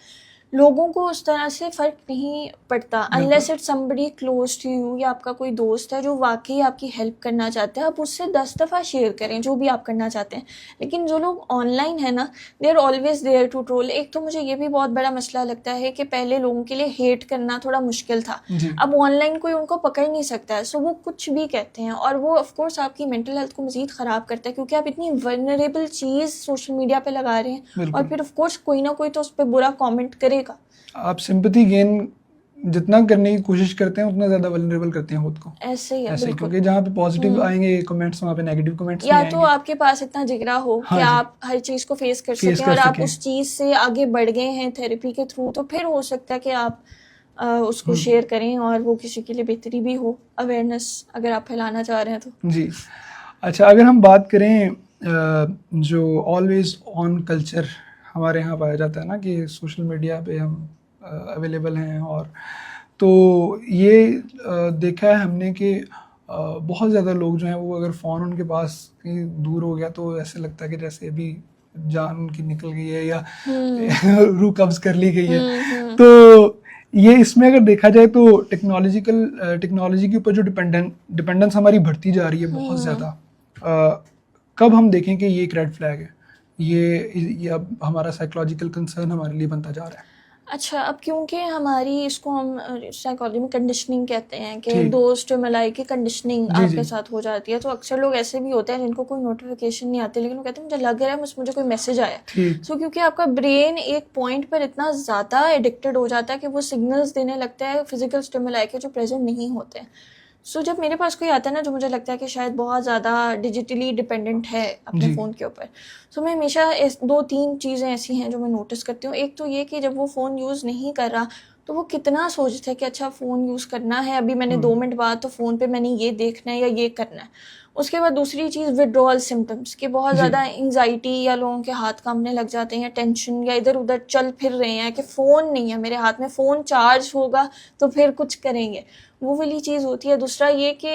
लोगों को उस तरह से फ़र्क नहीं पड़ता unless it's somebody close to you, या आपका कोई दोस्त है जो वाकई आपकी हेल्प करना चाहता है, आप उससे 10 दफ़ा शेयर करें जो भी आप करना चाहते हैं। लेकिन जो लोग ऑनलाइन है ना, they are always there to troll. एक तो मुझे ये भी बहुत बड़ा मसला लगता है कि पहले लोगों के लिए हेट करना थोड़ा मुश्किल था, अब ऑनलाइन कोई उनको पकड़ नहीं सकता है, सो वो कुछ भी कहते हैं, और वो ऑफकोर्स आपकी मेंटल हेल्थ को मज़ीद ख़राब करता है, क्योंकि आप इतनी वल्नरेबल चीज़ सोशल मीडिया पर लगा रहे हैं, और फिर ऑफकोर्स कोई ना कोई तो उस पर बुरा कॉमेंट करेगा। आप सिंपैथी गेन जितना करने की कोशिश करते हैं उतना ज्यादा वल्नरेबल करते हैं खुद को। ऐसे ही है, ऐसे, क्योंकि जहाँ पे पॉजिटिव आएंगे कमेंट्स वहाँ पे नेगेटिव कमेंट्स या तो आपके पास इतना जिगरा हो कि आप हर चीज को फेस कर सकें और आप उस चीज से आगे बढ़ गए हैं थेरेपी के थ्रू, तो फिर हो सकता है कि आप उसको शेयर करें और वो किसी के लिए बेहतरी भी हो, अवेयरनेस अगर आप फैलाना चाह रहे हैं तो। जी अच्छा, अगर हम बात करें जो ऑलवेज ऑन कल्चर हमारे यहाँ पाया जाता है ना, कि सोशल मीडिया पे हम अवेलेबल हैं, और तो ये देखा है हमने कि बहुत ज़्यादा लोग जो हैं वो अगर फ़ोन उनके पास कहीं दूर हो गया तो ऐसे लगता है कि जैसे अभी जान उनकी निकल गई है या रूह कब्ज़ कर ली गई है। तो ये इसमें अगर देखा जाए तो टेक्नोलॉजी के ऊपर जो डिपेंडेंस हमारी बढ़ती जा रही है बहुत ज़्यादा, कब हम देखें कि ये एक रेड फ्लैग है, ये अब हमारा साइकोलॉजिकल कंसर्न हमारे लिए बनता जा रहा है। अच्छा, अब क्योंकि हमारी इसको हम साइकोलॉजी में कंडीशनिंग कहते हैं कि दोस्त मलाई की कंडीशनिंग आपके साथ हो जाती है, तो अक्सर लोग ऐसे भी होते हैं जिनको कोई नोटिफिकेशन नहीं आती, लेकिन वो कहते हैं मुझे लग रहा है मुझे कोई मैसेज आया। सो क्योंकि आपका ब्रेन एक पॉइंट पर इतना ज़्यादा एडिक्टेड हो जाता है कि वो सिग्नल्स देने लगता है फिजिकल स्टिमुलाई के जो प्रेजेंट नहीं होते हैं। सो जब मेरे पास कोई आता है ना जो मुझे लगता है कि शायद बहुत ज़्यादा डिजिटली डिपेंडेंट है अपने फ़ोन के ऊपर, सो मैं हमेशा 2-3 चीज़ें ऐसी हैं जो मैं नोटिस करती हूँ। एक तो ये कि जब वो फ़ोन यूज़ नहीं कर रहा तो वो कितना सोचता है कि अच्छा फ़ोन यूज़ करना है, अभी मैंने 2 मिनट बाद तो फ़ोन पे मैंने ये देखना है या ये करना है। उसके बाद दूसरी चीज़ विड्रॉल सिम्टम्स, कि बहुत ज़्यादा एंग्जाइटी या लोगों के हाथ कांपने लग जाते हैं, या टेंशन, या इधर उधर चल फिर रहे हैं कि फ़ोन नहीं है मेरे हाथ में, फ़ोन चार्ज होगा तो फिर कुछ करेंगे, वो वाली चीज़ होती है। दूसरा ये कि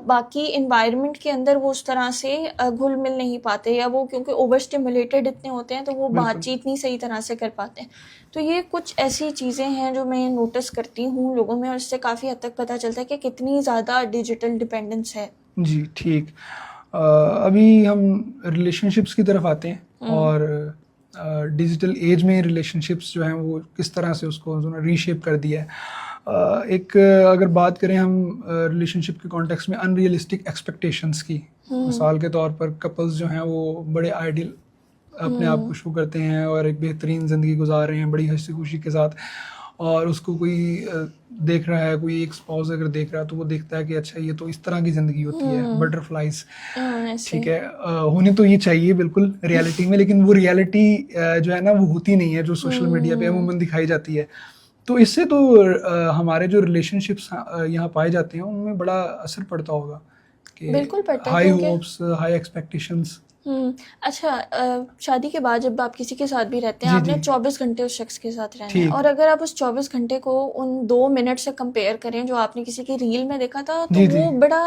बाकी इन्वायरमेंट के अंदर वो उस तरह से घुल मिल नहीं पाते, या वो क्योंकि ओवर स्टिमुलेटेड इतने होते हैं तो वो बातचीत नहीं सही तरह से कर पाते हैं। तो ये कुछ ऐसी चीज़ें हैं जो मैं नोटिस करती हूँ लोगों में, और इससे काफ़ी हद तक पता चलता है कि कितनी ज़्यादा डिजिटल डिपेंडेंस है। जी ठीक। अभी हम रिलेशनशिप्स की तरफ आते हैं, और डिजिटल एज में रिलेशनशिप्स जो हैं वो किस तरह से उसको रीशेप कर दिया है। एक अगर बात करें हम रिलेशनशिप के कॉन्टेक्स्ट में अनरियलिस्टिक एक्सपेक्टेशंस की, मिसाल के तौर पर कपल्स जो हैं वो बड़े आइडियल अपने आप को शो करते हैं और एक बेहतरीन ज़िंदगी गुजार रहे हैं बड़ी हंसी खुशी के साथ, और उसको कोई देख रहा है, कोई एक स्पाउस अगर देख रहा है तो वो देखता है कि अच्छा ये तो इस तरह की ज़िंदगी होती है, बटरफ्लाइज, ठीक है, होनी तो ये चाहिए बिल्कुल रियलिटी में, लेकिन वो रियलिटी जो है ना वो होती नहीं है जो सोशल मीडिया पे अमूमन दिखाई जाती है। तो इससे तो हमारे जो रिलेशनशिप्स यहाँ पाए जाते हैं उनमें बड़ा असर पड़ता होगा कि बिल्कुल पड़ता है, हाई होप्स, हाई एक्सपेक्टेशंस। अच्छा, शादी के बाद जब आप किसी के साथ भी रहते हैं, आपने 24 घंटे उस शख्स के साथ रहना है, और अगर आप उस 24 घंटे को उन 2 मिनट से कंपेयर करें जो आपने किसी की रील में देखा था, तो वो बड़ा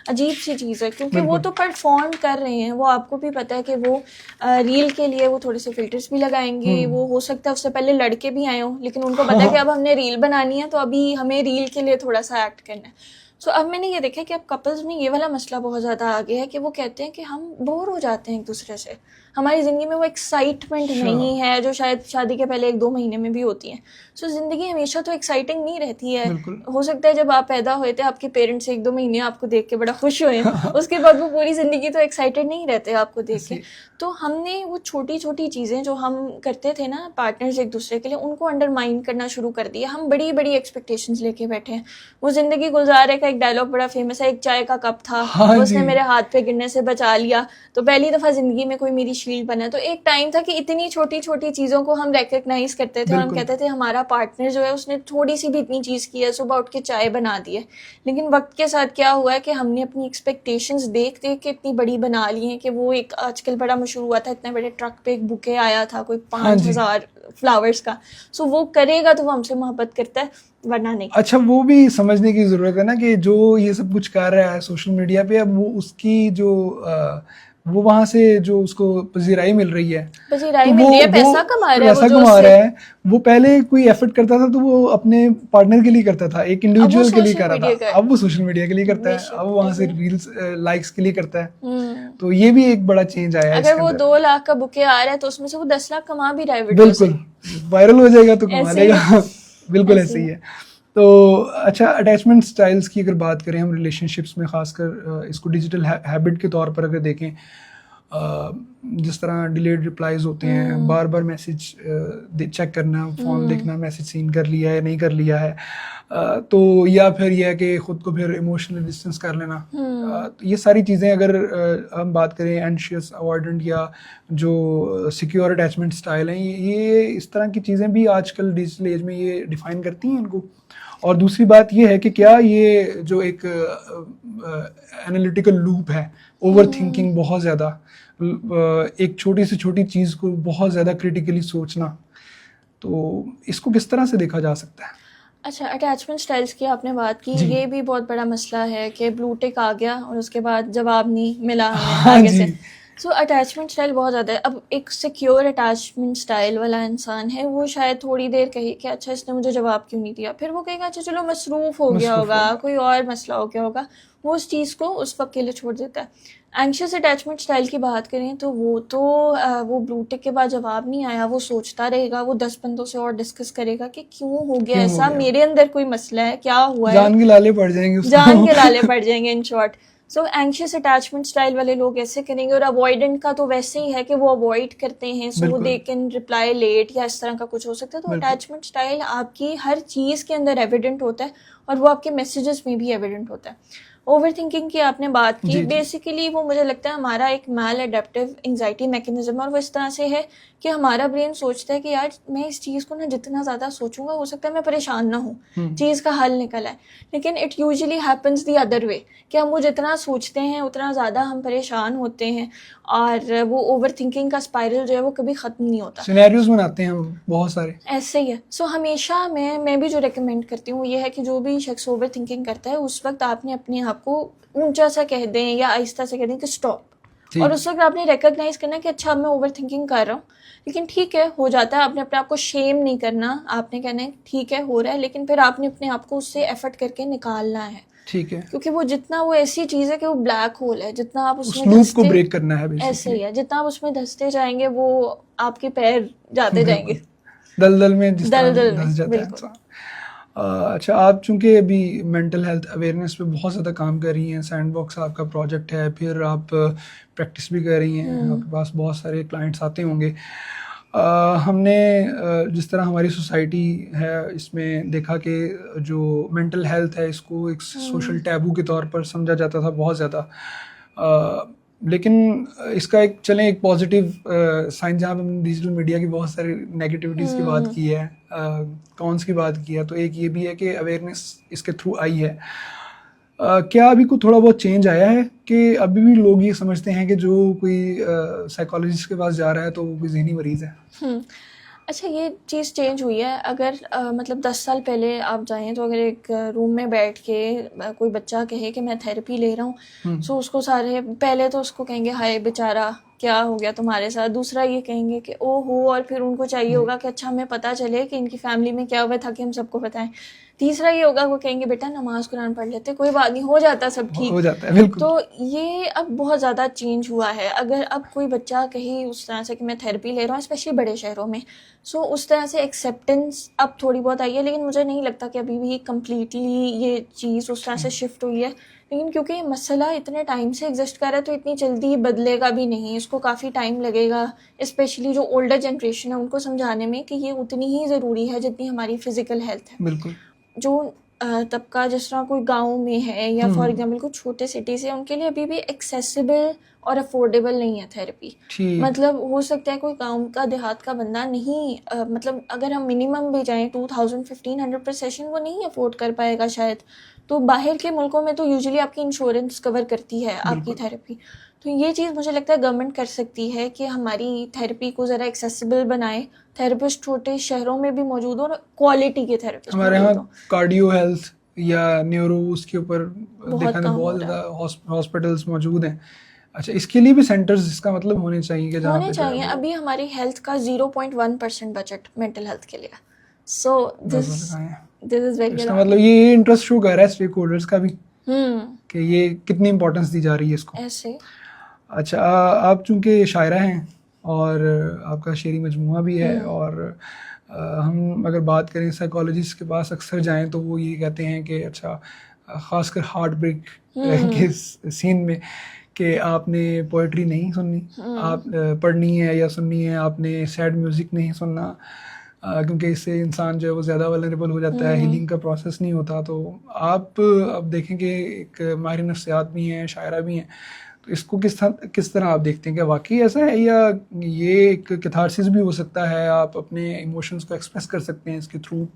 अजीब सी चीज़ है, क्योंकि वो तो परफॉर्म कर रहे हैं, वो आपको भी पता है कि वो रील के लिए वो थोड़े से फिल्टर्स भी लगाएंगे, वो हो सकता है उससे पहले लड़के भी आए हों, लेकिन उनको पता है कि अब हमने रील बनानी है तो अभी हमें रील के लिए थोड़ा सा एक्ट करना है। सो अब मैंने ये देखा कि अब कपल्स में ये वाला मसला बहुत ज़्यादा आ गया है कि वो कहते हैं कि हम बोर हो जाते हैं एक दूसरे से, हमारी ज़िंदगी में वो एक्साइटमेंट नहीं है जो शायद शादी के पहले 1-2 महीने में भी होती है। सो ज़िंदगी हमेशा तो एक्साइटिंग नहीं रहती है। हो सकता है जब आप पैदा हुए थे आपके पेरेंट्स 1-2 महीने आपको देख के बड़ा खुश हुए, उसके बाद वो पूरी ज़िंदगी तो एक्साइटेड नहीं रहते आपको देख के। तो हमने वो छोटी छोटी चीज़ें जो हम करते थे ना पार्टनर्स एक दूसरे के लिए, उनको अंडरमाइन करना शुरू कर दिया। हम बड़ी बड़ी एक्सपेक्टेशंस लेके बैठे हैं। वो ज़िंदगी गुजारे का एक डायलॉग बड़ा फेमस है, एक चाय का कप था, उसने मेरे हाथ पे गिरने से बचा लिया, तो पहली दफ़ा ज़िंदगी में कोई मेरी शील्ड बना। तो एक टाइम था कि इतनी छोटी छोटी चीज़ों को हम रिकग्नाइज करते थे और हम कहते थे हमारा पार्टनर जो है उसने थोड़ी सी भी इतनी चीज़ की है, सुबह उठ के चाय बना दी है। लेकिन वक्त के साथ क्या हुआ है कि हमने अपनी एक्सपेक्टेशंस देख देख के इतनी बड़ी बना ली हैं कि वो एक आजकल बड़ा मशहूर हुआ था, इतने बड़े ट्रक पे एक बुके आया था कोई 5,000 फ्लावर्स का। सो वो करेगा तो वो हमसे मोहब्बत करता है, वरना नहीं। अच्छा, वो भी समझने की जरूरत है ना कि जो ये सब कुछ कर रहा है सोशल मीडिया पे, अब वो उसकी जो वो वहां से जो उसको पजीराई मिल रही है, पजीराई मिल रही है, पैसा कमा रहा है, वो पहले कोई एफर्ट करता था तो वो अपने पार्टनर के लिए करता था, एक इंडिविजुअल के लिए कर रहा था, अब वो सोशल मीडिया के लिए करता है, अब वहां से रील्स लाइक्स के लिए करता है। तो ये भी एक बड़ा चेंज आया है। अगर वो 2 लाख का बुके आ रहा है तो उसमें से वो 10 लाख कमा भी रहा है। बिल्कुल, वायरल हो जाएगा तो कमा लेगा। बिल्कुल ऐसे ही है। तो अच्छा, अटैचमेंट स्टाइल्स की अगर बात करें हम रिलेशनशिप्स में, खासकर इसको डिजिटल हैबिट के तौर पर अगर देखें, जिस तरह डिलेड रिप्लाईज होते हैं, बार बार मैसेज चेक करना, फ़ोन देखना, मैसेज सीन कर लिया है नहीं कर लिया है, तो या फिर यह है कि ख़ुद को फिर इमोशनल डिस्टेंस कर लेना, तो ये सारी चीज़ें अगर हम बात करें एंशियस अवॉइडेंट या जो सिक्योर अटैचमेंट स्टाइल हैं, ये इस तरह की चीज़ें भी आजकल डिजिटल एज में ये डिफ़ाइन करती हैं इनको। और दूसरी बात ये है कि क्या ये जो एक एनालिटिकल लूप है, ओवर थिंकिंग, बहुत ज़्यादा एक छोटी से छोटी चीज़ को बहुत ज़्यादा क्रिटिकली सोचना, तो इसको किस तरह से देखा जा सकता है? अच्छा, अटैचमेंट स्टाइल्स की आपने बात की, ये भी बहुत बड़ा मसला है कि ब्लू टिक आ गया और उसके बाद जवाब नहीं मिला हमें आगे से। सो अटैचमेंट स्टाइल बहुत ज़्यादा है। अब एक सिक्योर अटैचमेंट स्टाइल वाला इंसान है, वो शायद थोड़ी देर कहे कि अच्छा इसने मुझे जवाब क्यों नहीं दिया, फिर वो कहेगा अच्छा चलो मसरूफ़ हो गया होगा, कोई और मसला हो गया होगा, वो उस चीज़ को उस वक्त के लिए छोड़ देता है। एंशियस अटैचमेंट स्टाइल की बात करें तो वो ब्लू टिक के बाद जवाब नहीं आया, वो सोचता रहेगा, वो 10 बंदों से और डिस्कस करेगा कि क्यों हो गया ऐसा, मेरे अंदर कोई मसला है, क्या हुआ है, जान के लाले पड़ जाएंगे, जान के लाले पड़ जाएंगे in short. So anxious attachment style वाले लोग ऐसे करेंगे। और अवॉइडेंट का तो वैसे ही है कि वो अवॉइड करते हैं, सो दे कैन रिप्लाई लेट या इस तरह का कुछ हो सकता है। तो अटैचमेंट स्टाइल आपकी हर चीज़ के अंदर एविडेंट होता है और वो आपके मैसेजेस में भी एविडेंट होता है। ओवर थिंकिंग की आपने बात की, बेसिकली वो मुझे लगता है हमारा एक मैल एडेप्टिव एंजाइटी मैकेनिज्म है, और वो इस तरह से है कि हमारा ब्रेन सोचता है कि यार मैं इस चीज़ को ना जितना ज़्यादा सोचूंगा हो सकता है मैं परेशान ना हूँ, चीज़ का हल निकल आए। लेकिन it usually happens the other way, कि हम वो जितना सोचते हैं उतना ज़्यादा हम परेशान होते हैं और वो ओवर थिंकिंग का स्पाइरल जो है वो कभी ख़त्म नहीं होता। सिनेरियोज बनाते हैं बहुत सारे, ऐसे ही है। सो हमेशा मैं भी जो रेकमेंड करती हूँ ये है कि जो भी शख्स ओवर थिंकिंग करता है उस वक्त आपने अपने आप को ऊंचा सा कह दें या आहिस्ता से कह दें कि स्टॉप, और उस वक्त आपने रिकॉग्नाइज करना कि अच्छा अब मैं ओवर थिंकिंग कर रहा हूँ, लेकिन ठीक है हो जाता है। आपने अपने आप को शेम नहीं करना, आपने कहना है ठीक है हो रहा है, लेकिन फिर आपने अपने आप को उससे एफर्ट करके निकालना है, ठीक है, क्योंकि वो जितना वो ऐसी चीज़ है कि वो ब्लैक होल है, जितना आप उसमें लूप को ब्रेक करना है, ऐसे ही है, जितना आप उसमें धंसते जाएंगे वो आपके पैर जाते जाएंगे दलदल में, जिस तरह दलदल धंस जाता है इंसान। अच्छा, आप चूंकि अभी मेंटल हेल्थ अवेयरनेस पे बहुत ज़्यादा काम कर रही हैं, सैंडबॉक्स आपका प्रोजेक्ट है, फिर आप प्रैक्टिस भी कर रही हैं, आपके पास बहुत सारे क्लाइंट्स आते होंगे। हमने जिस तरह हमारी सोसाइटी है इसमें देखा कि जो मेंटल हेल्थ है इसको एक सोशल टैबू के तौर पर समझा जाता था बहुत ज़्यादा, लेकिन इसका एक पॉजिटिव साइन, जहाँ पे हमने डिजिटल मीडिया की बहुत सारी नेगेटिविटीज़ की बात की है, कॉन्स की बात की है, तो एक ये भी है कि अवेयरनेस इसके थ्रू आई है। क्या अभी को थोड़ा बहुत चेंज आया है कि अभी भी लोग ये समझते हैं कि जो कोई साइकोलॉजिस्ट के पास जा रहा है तो वो कोई ज़हनी मरीज़ है? अच्छा, ये चीज़ चेंज हुई है। अगर मतलब 10 साल पहले आप जाएं तो अगर एक रूम में बैठ के कोई बच्चा कहे कि मैं थेरेपी ले रहा हूँ, सो उसको सारे पहले तो उसको कहेंगे हाय बेचारा क्या हो गया तुम्हारे साथ, दूसरा ये कहेंगे कि ओ हो, और फिर उनको चाहिए होगा कि अच्छा हमें पता चले कि इनकी फैमिली में क्या हुआ था कि हम सबको बताएं। तीसरा ये होगा, वो कहेंगे बेटा नमाज कुरान पढ़ लेते, कोई बात नहीं, हो जाता सब ठीक, हो जाता है बिल्कुल। तो ये अब बहुत ज़्यादा चेंज हुआ है। अगर अब कोई बच्चा कहीं उस तरह से कि मैं थेरेपी ले रहा हूँ, स्पेशली बड़े शहरों में, सो उस तरह से एक्सेप्टेंस अब थोड़ी बहुत आई है, लेकिन मुझे नहीं लगता कि अभी भी कम्प्लीटली ये चीज़ उस तरह से शिफ्ट हुई है। लेकिन क्योंकि मसला इतने टाइम से एग्जिस्ट कर रहा है, तो इतनी जल्दी बदलेगा भी नहीं, इसको काफ़ी टाइम लगेगा, स्पेशली जो ओल्डर जनरेशन है उनको समझाने में कि ये उतनी ही ज़रूरी है जितनी हमारी फिज़िकल हेल्थ है। बिल्कुल। जो तबका जिस तरह कोई गांव में है या फॉर एग्जांपल कुछ छोटे सिटीज़ है, उनके लिए अभी भी एक्सेसिबल और अफोर्डेबल नहीं है थेरेपी। मतलब हो सकता है कोई गांव का देहात का बंदा नहीं मतलब अगर हम मिनिमम भी जाएं 2000-1500 पर सेशन, वो नहीं अफोर्ड कर पाएगा शायद। तो बाहर के मुल्कों में तो यूजुअली आपकी इंश्योरेंस कवर करती है आपकी थेरेपी। तो ये चीज़ मुझे लगता है गवर्नमेंट कर सकती है कि हमारी थेरेपी को ज़रा एक्सेसिबल बनाए, थेरेपिस्ट छोटे शहरों में भी मौजूद हो और क्वालिटी के थेरेपिस्ट हमारे यहाँ कार्डियो हेल्थ या न्यूरो उसके ऊपर देखा तो बहुत ज़्यादा हॉस्पिटल्स मौजूद हैं। अच्छा, इसके लिए भी सेंटर्स, इसका मतलब होने चाहिए कि होने चाहिए। अभी हमारी हेल्थ का 0.1% बजट मेंटल हेल्थ के लिए। सो दिस इज वेरी, इसका मतलब ये इंटरेस्ट शो कर रहा है स्टेक होल्डर्स का भी कि ये कितनी इंपॉर्टेंस दी जा रही है इसको ऐसे। अच्छा, आप चूंकि शायरा हैं और आपका शेरी मजमुआ भी है, और हम अगर बात करें साइकोलॉजिस्ट के पास अक्सर जाएं तो वो ये कहते हैं कि अच्छा, ख़ासकर हार्ट ब्रेक के सीन में कि आपने पोइट्री नहीं सुननी, आप पढ़नी है या सुननी है, आपने सैड म्यूज़िक नहीं सुनना, क्योंकि इससे इंसान जो है वो ज़्यादा वल्नरेबल हो जाता है, हीलिंग का प्रोसेस नहीं होता। तो आप अब देखें कि एक माहिर नफ्सियात भी हैं, शायरा भी हैं, तो इसको किस तरह आप देखते हैं? क्या वाकई ऐसा है या ये एक कैथारसिस भी हो सकता है, आप अपने इमोशंस को एक्सप्रेस कर सकते हैं इसके थ्रू?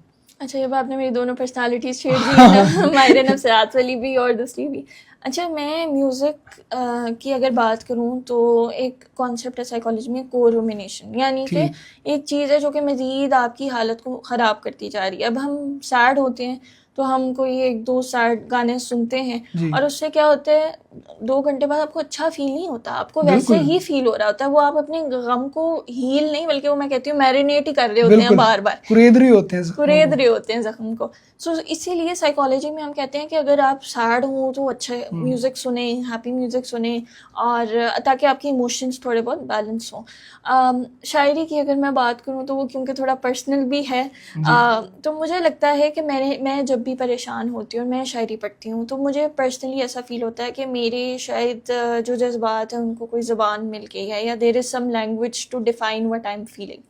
अच्छा, ये आपने मेरी दोनों पर्सनालिटीज शेयर की है ना, माहिर नफ्सियात वाली भी और दूसरी भी। अच्छा, मैं म्यूज़िक की अगर बात करूँ तो एक कॉन्सेप्ट है साइकोलॉजी में, को रुमिनेशन, यानी कि एक चीज़ है जो कि मज़ीद आपकी हालत को ख़राब करती जा रही है। अब हम सैड होते हैं तो हम कोई 1-2 सैड गाने सुनते हैं और उससे क्या होता है, 2 घंटे बाद आपको अच्छा फील नहीं होता, आपको वैसे ही फील हो रहा होता है। वो आप अपने गम को हील नहीं, बल्कि वो मैं कहती हूँ मैरिनेट ही कर रहे होते हैं, बार बार कुरेद रहे होते हैं जख्म को। सो इसीलिए साइकोलॉजी में हम कहते हैं कि अगर आप सैड हो तो अच्छा म्यूज़िक सुने, हैप्पी म्यूज़िक सुने, और ताकि आपके इमोशंस थोड़े बहुत बैलेंस हों। शायरी की अगर मैं बात करूँ तो वो क्योंकि थोड़ा पर्सनल भी है, तो मुझे लगता है कि मैं जब भी परेशान होती हूँ और मैं शायरी पढ़ती हूँ तो मुझे पर्सनली ऐसा फील होता है कि मेरे शायद जो जज्बात हैं उनको कोई ज़बान मिल गई है, या there is some language to define what I am feeling.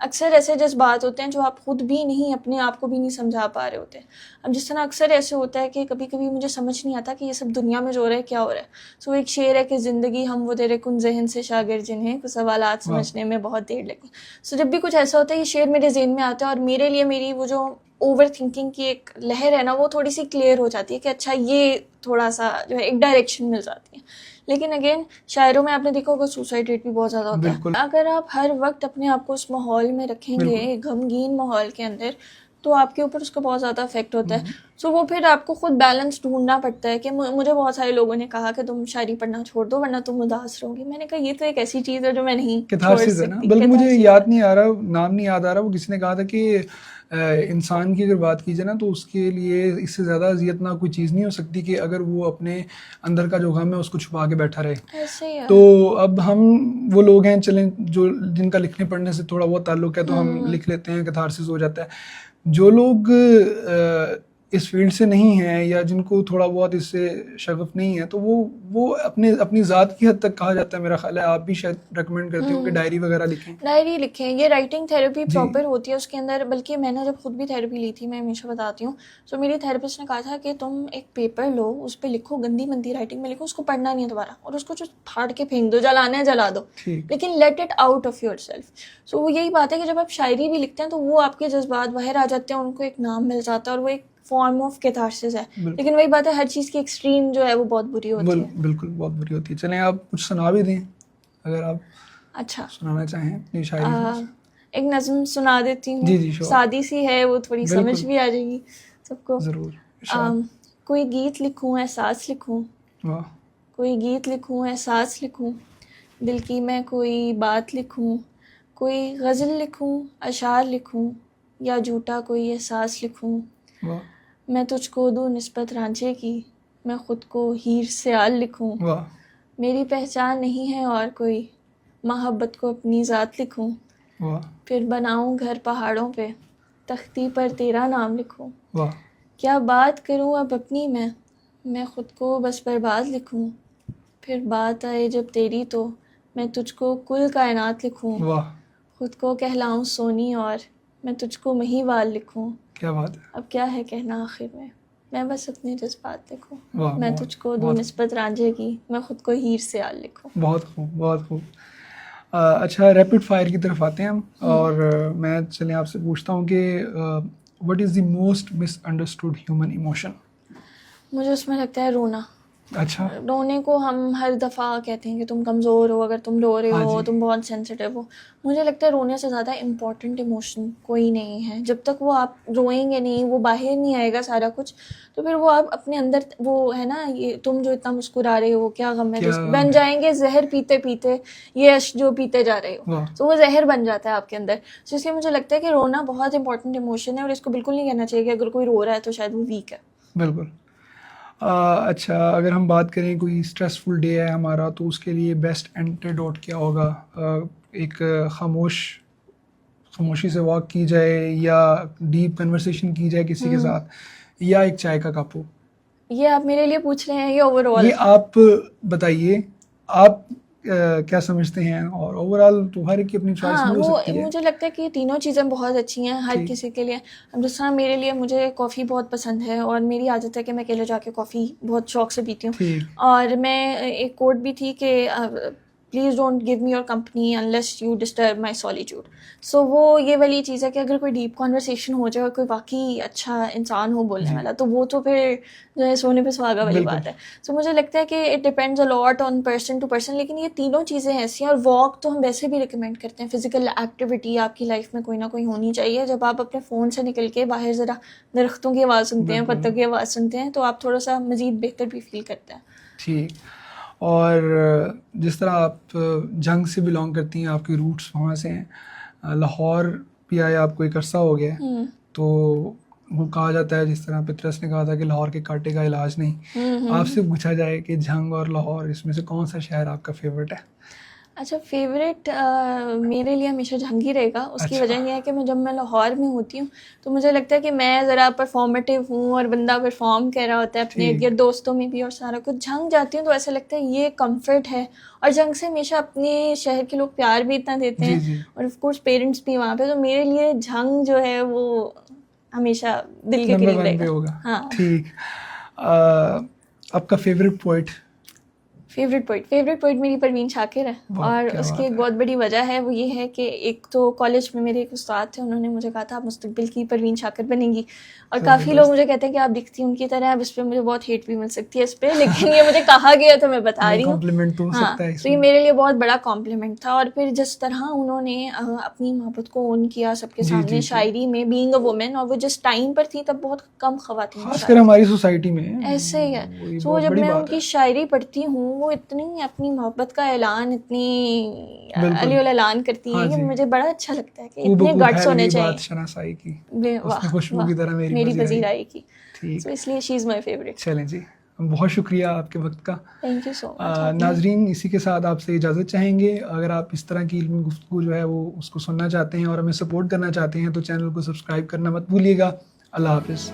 अक्सर ऐसे जज्बात होते हैं जो आप खुद भी नहीं, अपने आप को भी नहीं समझा पा रहे होते। अब जिस तरह अक्सर ऐसे होता है कि कभी कभी मुझे समझ नहीं आता कि ये सब दुनिया में जो हो रहा है क्या हो रहा है। सो एक शेर है कि ज़िंदगी हम वो तेरे कुन ज़हन से शागिर जिन्हें कुछ सवालात समझने में बहुत देर लगी। सो जब भी कुछ ऐसा होता है ये शेर मेरे ज़हन में आता है, और मेरे लिए मेरी वो जो ओवर थिंकिंग की एक लहर है ना, वो थोड़ी सी क्लियर हो जाती है कि अच्छा ये थोड़ा सा जो है एक डायरेक्शन मिल जाती है। लेकिन अगेन शायरों में आपने देखा होगा सुसाइड रेट भी बहुत ज़्यादा होता है। अगर आप हर वक्त अपने आप को उस माहौल में रखेंगे, गमगीन माहौल के अंदर, तो आपके ऊपर उसका बहुत ज़्यादा इफेक्ट होता है। सो वो फिर आपको खुद बैलेंस ढूंढना पड़ता है कि मुझे बहुत सारे लोगों ने कहा कि तुम शायरी पढ़ना छोड़ दो वरना तुम उदास रहोगी। मैंने कहा ये तो एक ऐसी चीज़ है जो मैं नहीं छोड़ सकती। बल्कि मुझे याद नहीं आ रहा, नाम नहीं याद आ रहा, वो किसी ने कहा था कि इंसान की अगर बात की जाए ना तो उसके लिए इससे ज़्यादा अजियत ना कोई चीज़ नहीं हो सकती कि अगर वो अपने अंदर का जो गम है उसको छुपा के बैठा रहे। ऐसे ही तो अब हम वो लोग हैं, चलें, जो जिनका लिखने पढ़ने से थोड़ा बहुत ताल्लुक़ है तो हम लिख लेते हैं, कैथारसिस हो जाता है। जो लोग इस फील्ड से नहीं हैं या जिनको थोड़ा बहुत इससे शगफ नहीं है, तो वो अपनी ज़ात की हद तक, कहा जाता है, मेरा ख्याल है आप भी शायद रेकमेंड करते हो कि डायरी वगैरह लिखें। डायरी लिखें, ये राइटिंग थेरेपी प्रॉपर होती है उसके अंदर। बल्कि मैंने जब खुद भी थेरेपी ली थी, मैं हमेशा बताती हूँ, तो मेरी थेरेपिस्ट ने कहा था कि तुम एक पेपर लो, उस पर लिखो, गंदी मंदी राइटिंग में लिखो, उसको पढ़ना नहीं है दोबारा, और उसको जो फाड़ के फेंक दो, जलाना है जला दो, लेकिन let it out of yourself. So वो यही बात है कि जब आप शायरी भी लिखते हैं तो वो आपके जज्बात बाहर आ जाते हैं, उनको एक नाम मिल जाता है और वो एक फॉर्म ऑफ कैथारसिस है। लेकिन वही बात है, हर चीज़ की एक्सट्रीम जो है वो बहुत बुरी होती है। बिल्कुल बहुत बुरी होती है। चलें, आप कुछ सुना भी दें अगर आप अच्छा सुनाना चाहें अपनी शायरी। एक नज़्म सुना देती हूँ। जी, सादी सी है, वो थोड़ी समझ भी आ जाएगी सबको। ज़रूर। कोई गीत लिखूँ एहसास लिखूँ, कोई गीत लिखूँ एहसास लिखूँ, दिल की मैं कोई बात लिखूँ, कोई गज़ल लिखूँ अशार लिखूँ, या झूठा कोई एहसास लिखूँ। मैं तुझको दूँ निस्बत रांझे की, मैं खुद को हीर से आल लिखूं, वाह मेरी पहचान नहीं है और कोई, मोहब्बत को अपनी ज़ात लिखूं, वाह फिर बनाऊं घर पहाड़ों पे, तख्ती पर तेरा नाम लिखूं, वाह क्या बात करूं अब अपनी मैं खुद को बस बर्बाद लिखूं, फिर बात आए जब तेरी तो मैं तुझको कुल कायनात लिखूं, वाह, खुद को कहलाऊं सोनी और मैं तुझको महीवाल लिखूं, क्या बात है। अब क्या है कहना आखिर में, मैं बस अपने जज्बात लिखूं, वाह, मैं बहुत तुझको दूँ बहुत निस्बत रांझे की, मैं खुद को हीर से आल लिखूं। बहुत खूब, बहुत खूब। अच्छा, रैपिड फायर की तरफ आते हैं हम, और मैं चलिए आपसे पूछता हूँ कि what is the most misunderstood human emotion? मुझे उसमें लगता है रोना। अच्छा। रोने को हम हर दफ़ा कहते हैं कि तुम कमज़ोर हो, अगर तुम रो रहे हाँ हो जी। तुम बहुत सेंसिटिव हो। मुझे लगता है रोने से ज़्यादा इम्पॉर्टेंट इमोशन कोई नहीं है। जब तक वो आप रोएंगे नहीं, वो बाहर नहीं आएगा सारा कुछ, तो फिर वो आप अपने अंदर, वो है ना, ये तुम जो इतना मुस्कुरा रहे हो क्या गम है, क्या जिस गम बन है। जाएंगे जहर पीते पीते, ये जो पीते जा रहे हो, वाह। तो वो जहर बन जाता है आपके अंदर। तो इसलिए मुझे लगता है कि रोना बहुत इंपॉर्टेंट इमोशन है, और इसको बिल्कुल नहीं कहना चाहिए कि अगर कोई रो रहा है तो शायद वो वीक है। बिल्कुल। अच्छा, अगर हम बात करें कोई स्ट्रेसफुल डे है हमारा, तो उसके लिए बेस्ट एंटीडोट क्या होगा? एक खामोशी से वॉक की जाए, या डीप कन्वर्सेशन की जाए किसी के साथ, या एक चाय का कप हो? ये आप मेरे लिए पूछ रहे हैं, ये ओवरऑल? ये आप बताइए, आप क्या समझते हैं? और ओवरऑल तो हर एक की अपनी चॉइस हाँ, भी हो वो सकती है। मुझे लगता है कि ये तीनों चीज़ें बहुत अच्छी हैं हर ठीक। किसी के लिए। अब जिस तरह मेरे लिए, मुझे कॉफ़ी बहुत पसंद है और मेरी आदत है कि मैं अकेले जाके कॉफ़ी बहुत शौक से पीती हूँ। ठीक। और मैं, एक कोट भी थी कि please don't give me your company unless you disturb my solitude. So वो ये वाली चीज़ है कि अगर कोई डीप कॉन्वर्सेशन हो जाए और कोई वाकई अच्छा इंसान हो बोलने जी। वाला, तो वो तो फिर जो है सोने पे सुहागा वाली बिल्कुल। बात है। सो मुझे लगता है कि it depends a lot on person to person, लेकिन ये तीनों चीज़ें ऐसी हैं। और वॉक तो हम वैसे भी रिकमेंड करते हैं, फिजिकल एक्टिविटी आपकी लाइफ में कोई ना कोई होनी चाहिए। जब आप अपने फ़ोन से निकल के बाहर ज़रा दरख्तों की आवाज़ सुनते हैं, बिल्कुल। पत्तों की आवाज़ सुनते हैं, तो आप थोड़ा सा मज़ीद बेहतर भी फील करते हैं। ठीक। और जिस तरह आप जंग से बिलोंग करती हैं, आपके रूट्स वहाँ से हैं, लाहौर भी आया आपको एक अरसा हो गया है, तो वो कहा जाता है, जिस तरह पितरस ने कहा था कि लाहौर के कांटे का इलाज नहीं, आपसे पूछा जाए कि जंग और लाहौर, इसमें से कौन सा शहर आपका फेवरेट है? अच्छा, फेवरेट मेरे लिए हमेशा जंग ही रहेगा। उसकी अच्छा। वजह यह है कि जब मैं लाहौर में होती हूँ तो मुझे लगता है कि मैं ज़रा परफॉर्मेटिव हूँ और बंदा परफॉर्म कर रहा होता है अपने इर्द गिर्द, दोस्तों में भी और सारा कुछ। जंग जाती हूँ तो ऐसा लगता है ये कंफर्ट है, और जंग से हमेशा अपने शहर के लोग प्यार भी इतना देते जी हैं, जी। और ऑफ कोर्स पेरेंट्स भी वहाँ पे। तो मेरे लिए जंग जो है वो हमेशा दिल के नंबर करीब 1 पे रहेगा। होगा। हाँ। ठीक। आपका फेवरेट पोइट? फेवरेट पोइट मेरी परवीन शाकिर है। वाह, और क्या उसकी बात एक है। बहुत बड़ी वजह है, वो ये है कि एक तो कॉलेज में मेरे एक उस्ताद थे, उन्होंने मुझे कहा था आप मुस्तकबिल की परवीन शाकिर बनेंगी। और काफ़ी लोग मुझे कहते हैं कि आप दिखती हैं उनकी तरह। अब इस पर मुझे बहुत हेट भी मिल सकती है इस पर, लेकिन ये मुझे कहा गया तो मैं बता रही हूँ। कॉम्प्लीमेंट तो हो हाँ, सकता है तो ये इसमें। मेरे लिए बहुत बड़ा कॉम्प्लीमेंट था। और फिर जिस तरह उन्होंने अपनी मोहब्बत को ओन किया सबके जी सामने जी जी। शायरी में, बीइंग अ वुमेन, और वो जिस टाइम पर थी तब बहुत कम खवातीन खासकर हमारी सोसाइटी में ऐसे ही है। वो ये तो बहुत जब बड़ी मैं बात उनकी है। शायरी पढ़ती हूँ, वो इतनी अपनी मोहब्बत का ऐलान, इतनी बिल्कुल। अली ऐलान करती हाँ हैं कि जी। मुझे बड़ा अच्छा लगता है कि खूब इतने खूब गट्स होने फैल गई चाहिए। बात शनासाई की, वाह उसने खुशबू वाह, की तरह मेरी मेरी पजीराई। पजीराई की। ठीक। सो इसलिए शी इज़ माय फेवरेट। चलें जी, बहुत शुक्रिया आपके वक्त का। Thank you so much. नाजरीन, इसी के साथ आपसे इजाज़त चाहेंगे। अगर आप इस तरह की इल्मी गुफ्तगू जो है वो उसको सुनना चाहते हैं और हमें सपोर्ट करना चाहते हैं, तो चैनल को सब्सक्राइब करना मत भूलिएगा। अल्लाह हाफिज़।